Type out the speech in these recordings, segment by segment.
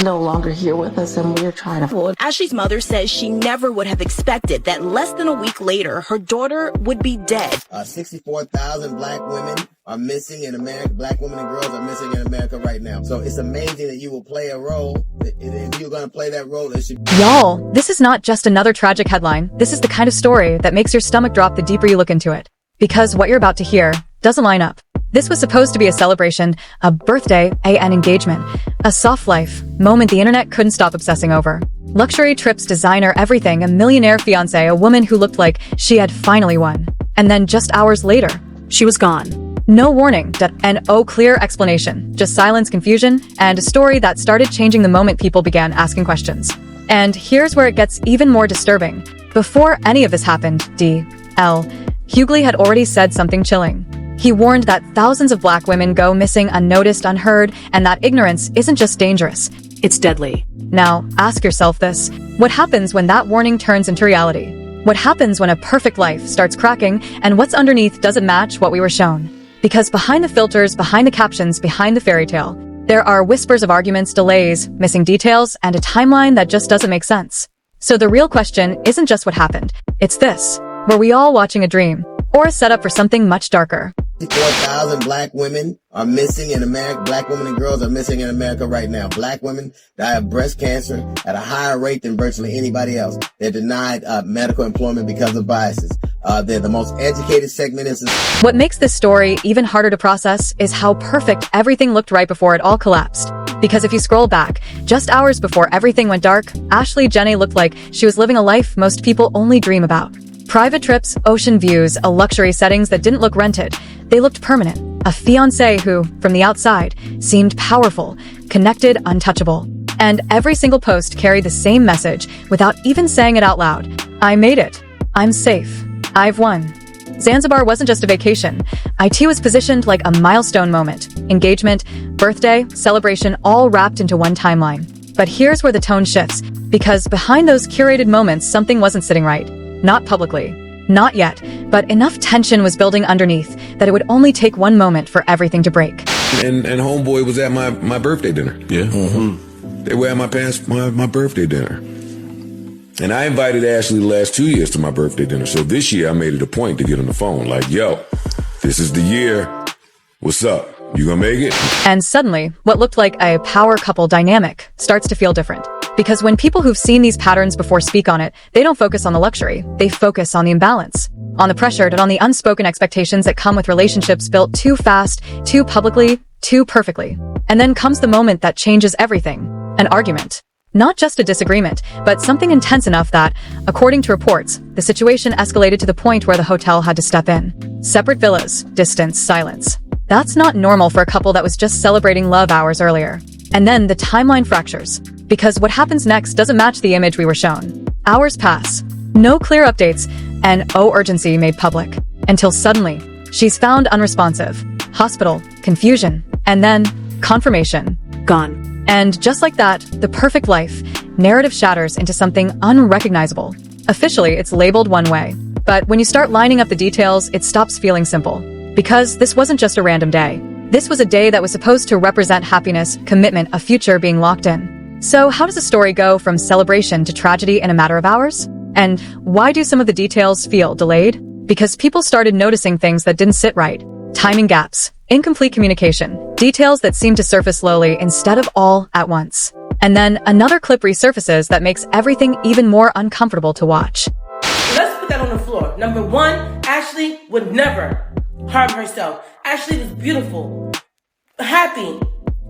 no longer here with us, and we're trying to avoid. Ashlee's mother says she never would have expected that less than a week later, her daughter would be dead. 64,000 black women are missing in America. Black women and girls are missing in America right now. So it's amazing that you will play a role. If you're going to play that role, it should... Y'all, this is not just another tragic headline. This is the kind of story that makes your stomach drop the deeper you look into it. Because what you're about to hear doesn't line up. This was supposed to be a celebration, a birthday, an engagement, a soft life moment the internet couldn't stop obsessing over. Luxury trips, designer, everything, a millionaire fiancé, a woman who looked like she had finally won. And then just hours later, she was gone. No warning, and clear explanation. Just silence, confusion, and a story that started changing the moment people began asking questions. And here's where it gets even more disturbing. Before any of this happened, Hughley had already said something chilling. He warned that thousands of black women go missing unnoticed, unheard, and that ignorance isn't just dangerous, it's deadly. Now, ask yourself this. What happens when that warning turns into reality? What happens when a perfect life starts cracking and what's underneath doesn't match what we were shown? Because behind the filters, behind the captions, behind the fairy tale, there are whispers of arguments, delays, missing details, and a timeline that just doesn't make sense. So the real question isn't just what happened. It's this. Were we all watching a dream? Or a setup for something much darker? 64,000 black women are missing in America. Black women and girls are missing in America right now. Black women die of breast cancer at a higher rate than virtually anybody else. They're denied medical employment because of biases. They're the most educated segment in society. What makes this story even harder to process is how perfect everything looked right before it all collapsed. Because if you scroll back, just hours before everything went dark, Ashlee Jenae looked like she was living a life most people only dream about. Private trips, ocean views, a luxury settings that didn't look rented. They looked permanent. A fiancé who, from the outside, seemed powerful, connected, untouchable. And every single post carried the same message without even saying it out loud. I made it. I'm safe. I've won. Zanzibar wasn't just a vacation. IT was positioned like a milestone moment. Engagement, birthday, celebration, all wrapped into one timeline. But here's where the tone shifts. Because behind those curated moments, something wasn't sitting right. Not publicly. Not yet. But enough tension was building underneath that it would only take one moment for everything to break. And homeboy was at my birthday dinner. Yeah. Mm-hmm. They were at my birthday dinner. And I invited Ashlee the last 2 years to my birthday dinner. So this year I made it a point to get on the phone. Like, yo, this is the year. What's up? You gonna make it? And suddenly, what looked like a power couple dynamic starts to feel different. Because when people who've seen these patterns before speak on it, they don't focus on the luxury. They focus on the imbalance, on the pressure, and on the unspoken expectations that come with relationships built too fast, too publicly, too perfectly. And then comes the moment that changes everything. An argument. Not just a disagreement, but something intense enough that, according to reports, the situation escalated to the point where the hotel had to step in. Separate villas, distance, silence. That's not normal for a couple that was just celebrating love hours earlier. And then the timeline fractures. Because what happens next doesn't match the image we were shown. Hours pass. No clear updates, and urgency made public. Until suddenly, she's found unresponsive. Hospital, confusion, and then confirmation. Gone. And just like that, the perfect life narrative shatters into something unrecognizable. Officially, it's labeled one way. But when you start lining up the details, it stops feeling simple. Because this wasn't just a random day. This was a day that was supposed to represent happiness, commitment, a future being locked in. So how does a story go from celebration to tragedy in a matter of hours? And why do some of the details feel delayed? Because people started noticing things that didn't sit right. Timing gaps, incomplete communication, details that seem to surface slowly instead of all at once. And then another clip resurfaces that makes everything even more uncomfortable to watch. Let's put that on the floor. Number one, Ashlee would never harm herself. Ashlee was beautiful, happy,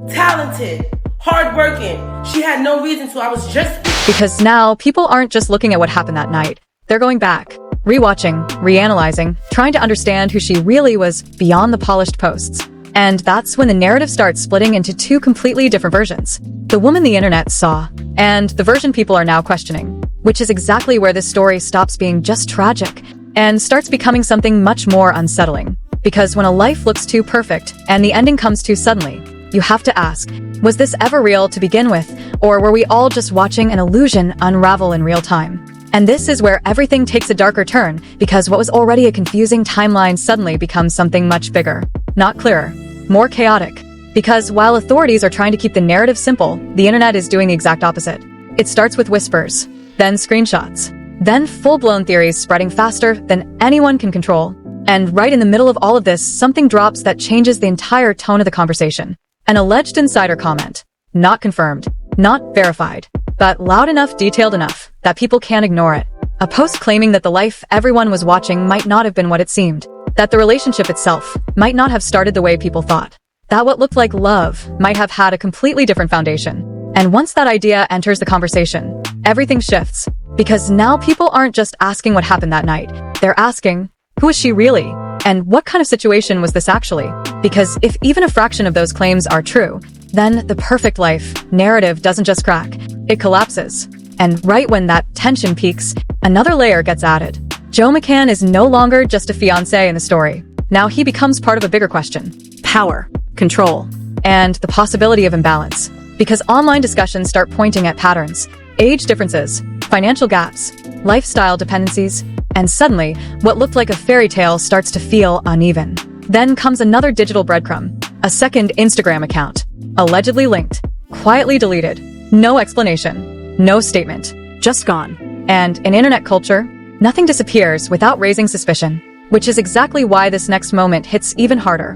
talented, hardworking. She had no reason to. I was just... Because now, people aren't just looking at what happened that night. They're going back, rewatching, reanalyzing, trying to understand who she really was beyond the polished posts. And that's when the narrative starts splitting into two completely different versions. The woman the internet saw, and the version people are now questioning. Which is exactly where this story stops being just tragic, and starts becoming something much more unsettling. Because when a life looks too perfect, and the ending comes too suddenly, you have to ask, was this ever real to begin with, or were we all just watching an illusion unravel in real time? And this is where everything takes a darker turn, because what was already a confusing timeline suddenly becomes something much bigger. Not clearer, more chaotic. Because while authorities are trying to keep the narrative simple, the internet is doing the exact opposite. It starts with whispers, then screenshots, then full-blown theories spreading faster than anyone can control. And right in the middle of all of this, something drops that changes the entire tone of the conversation. An alleged insider comment. Not confirmed, not verified, but loud enough, detailed enough, that people can't ignore it. A post claiming that the life everyone was watching might not have been what it seemed. That the relationship itself might not have started the way people thought. That what looked like love might have had a completely different foundation. And once that idea enters the conversation, everything shifts. Because now people aren't just asking what happened that night. They're asking, who is she really? And what kind of situation was this actually? Because if even a fraction of those claims are true, then the perfect life narrative doesn't just crack, it collapses. And right when that tension peaks, another layer gets added. Joe McCann is no longer just a fiancé in the story. Now he becomes part of a bigger question. Power, control, and the possibility of imbalance. Because online discussions start pointing at patterns, age differences, financial gaps, lifestyle dependencies, and suddenly, what looked like a fairy tale starts to feel uneven. Then comes another digital breadcrumb, a second Instagram account, allegedly linked, quietly deleted, no explanation, no statement, just gone. And in internet culture, nothing disappears without raising suspicion, which is exactly why this next moment hits even harder.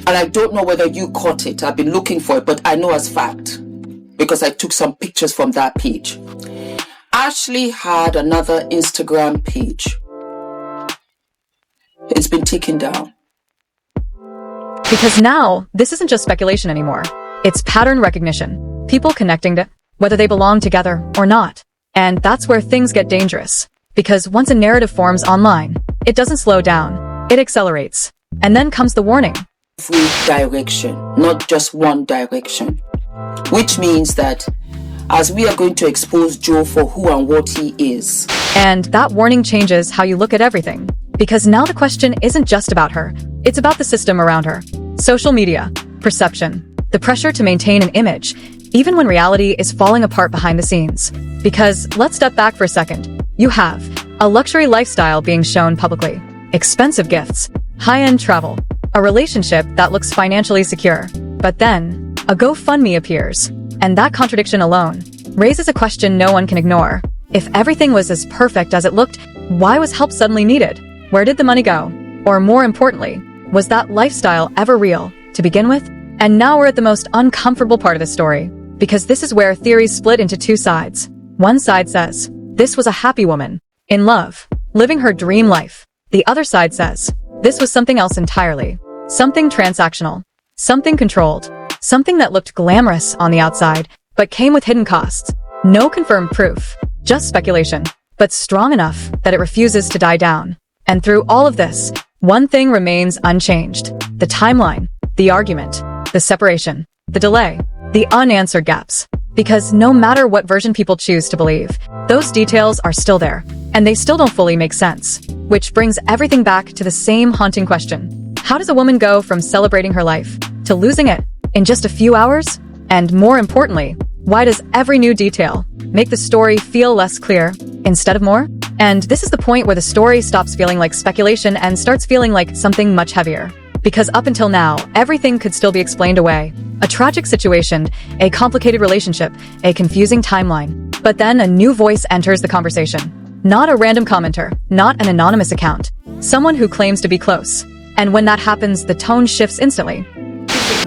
And I don't know whether you caught it. I've been looking for it, but I know as fact, because I took some pictures from that page. Ashlee had another Instagram page. It's been taken down. Because now, this isn't just speculation anymore. It's pattern recognition. People connecting to whether they belong together or not. And that's where things get dangerous. Because once a narrative forms online, it doesn't slow down. It accelerates. And then comes the warning. Free direction, not just one direction. Which means that as we are going to expose Joe for who and what he is. And that warning changes how you look at everything. Because now the question isn't just about her. It's about the system around her. Social media, perception, the pressure to maintain an image, even when reality is falling apart behind the scenes. Because let's step back for a second. You have a luxury lifestyle being shown publicly, expensive gifts, high-end travel, a relationship that looks financially secure. But then, a GoFundMe appears. And that contradiction alone raises a question no one can ignore. If everything was as perfect as it looked, why was help suddenly needed? Where did the money go? Or more importantly, was that lifestyle ever real to begin with? And now we're at the most uncomfortable part of the story. Because this is where theories split into two sides. One side says, this was a happy woman, in love, living her dream life. The other side says, this was something else entirely. Something transactional. Something controlled. Something that looked glamorous on the outside, but came with hidden costs. No confirmed proof, just speculation, but strong enough that it refuses to die down. And through all of this, one thing remains unchanged. The timeline, the argument, the separation, the delay, the unanswered gaps. Because no matter what version people choose to believe, those details are still there, and they still don't fully make sense. Which brings everything back to the same haunting question. How does a woman go from celebrating her life to losing it in just a few hours? And more importantly, why does every new detail make the story feel less clear instead of more? And this is the point where the story stops feeling like speculation and starts feeling like something much heavier. Because up until now, everything could still be explained away. A tragic situation, a complicated relationship, a confusing timeline. But then a new voice enters the conversation. Not a random commenter, not an anonymous account. Someone who claims to be close. And when that happens, the tone shifts instantly.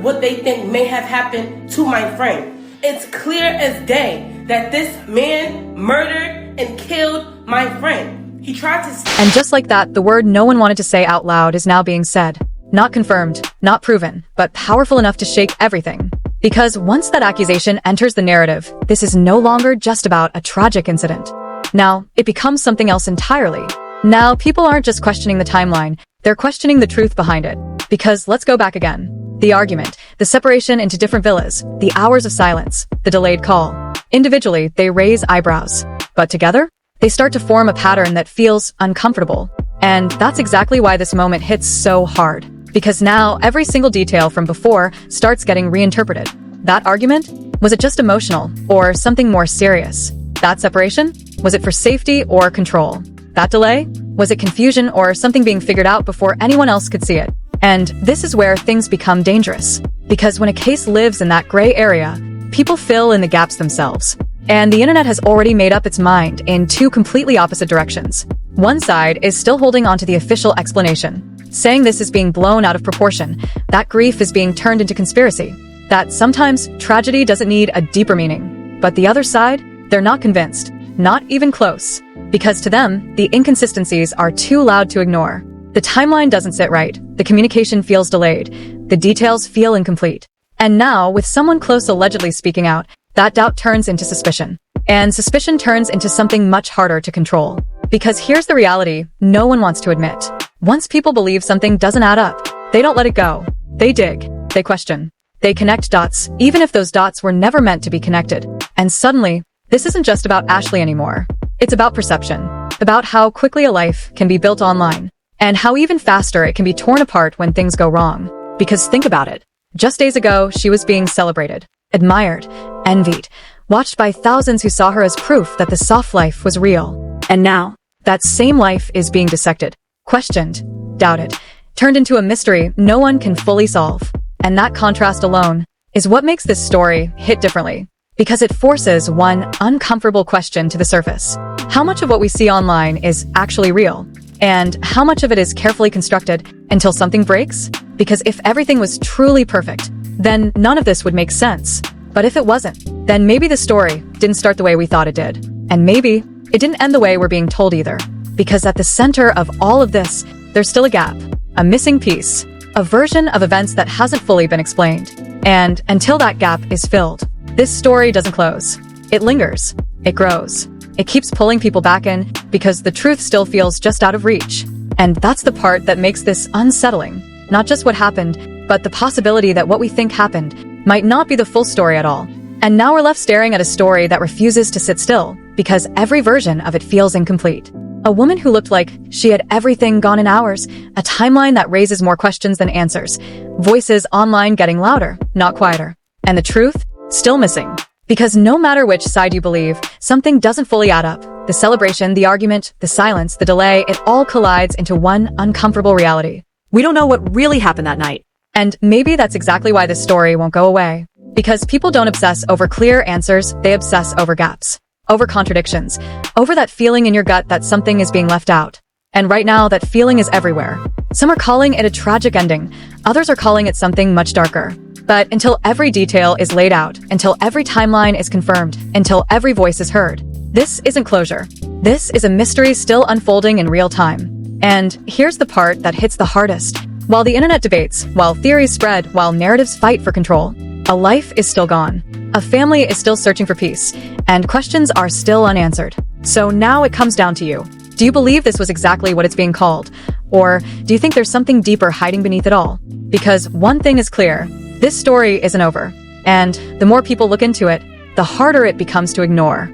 What they think may have happened to my friend. It's clear as day that this man murdered and killed my friend. He tried to... And just like that, the word no one wanted to say out loud is now being said. Not confirmed, not proven, but powerful enough to shake everything. Because once that accusation enters the narrative, this is no longer just about a tragic incident. Now, it becomes something else entirely. Now, people aren't just questioning the timeline, they're questioning the truth behind it. Because let's go back again. The argument, the separation into different villas, the hours of silence, the delayed call. Individually, they raise eyebrows. But together, they start to form a pattern that feels uncomfortable. And that's exactly why this moment hits so hard. Because now, every single detail from before starts getting reinterpreted. That argument? Was it just emotional, or something more serious? That separation? Was it for safety or control? That delay? Was it confusion or something being figured out before anyone else could see it? And this is where things become dangerous. Because when a case lives in that gray area, people fill in the gaps themselves. And the internet has already made up its mind in two completely opposite directions. One side is still holding on to the official explanation, saying this is being blown out of proportion, that grief is being turned into conspiracy, that sometimes tragedy doesn't need a deeper meaning. But the other side, they're not convinced, not even close, because to them, the inconsistencies are too loud to ignore. The timeline doesn't sit right, the communication feels delayed, the details feel incomplete. And now, with someone close allegedly speaking out, that doubt turns into suspicion. And suspicion turns into something much harder to control. Because here's the reality no one wants to admit. Once people believe something doesn't add up, they don't let it go. They dig, they question, they connect dots, even if those dots were never meant to be connected. And suddenly, this isn't just about Ashlee anymore. It's about perception, about how quickly a life can be built online, and how even faster it can be torn apart when things go wrong. Because think about it. Just days ago, she was being celebrated, admired, envied, watched by thousands who saw her as proof that the soft life was real. And now, that same life is being dissected, questioned, doubted, turned into a mystery no one can fully solve. And that contrast alone is what makes this story hit differently. Because it forces one uncomfortable question to the surface. How much of what we see online is actually real? And how much of it is carefully constructed until something breaks? Because if everything was truly perfect, then none of this would make sense. But if it wasn't, then maybe the story didn't start the way we thought it did. And maybe it didn't end the way we're being told either. Because at the center of all of this, there's still a gap, a missing piece, a version of events that hasn't fully been explained. And until that gap is filled, this story doesn't close. It lingers. It grows. It keeps pulling people back in because the truth still feels just out of reach. And that's the part that makes this unsettling. Not just what happened, but the possibility that what we think happened might not be the full story at all. And now we're left staring at a story that refuses to sit still because every version of it feels incomplete. A woman who looked like she had everything gone in hours, a timeline that raises more questions than answers, voices online getting louder, not quieter. And the truth? Still missing. Because no matter which side you believe, something doesn't fully add up. The celebration, the argument, the silence, the delay, it all collides into one uncomfortable reality. We don't know what really happened that night. And maybe that's exactly why this story won't go away. Because people don't obsess over clear answers, they obsess over gaps, over contradictions, over that feeling in your gut that something is being left out. And right now, that feeling is everywhere. Some are calling it a tragic ending, others are calling it something much darker. But until every detail is laid out, until every timeline is confirmed, until every voice is heard, this isn't closure. This is a mystery still unfolding in real time. And here's the part that hits the hardest. While the internet debates, while theories spread, while narratives fight for control, a life is still gone. A family is still searching for peace, and questions are still unanswered. So now it comes down to you. Do you believe this was exactly what it's being called? Or do you think there's something deeper hiding beneath it all? Because one thing is clear. This story isn't over, and the more people look into it, the harder it becomes to ignore.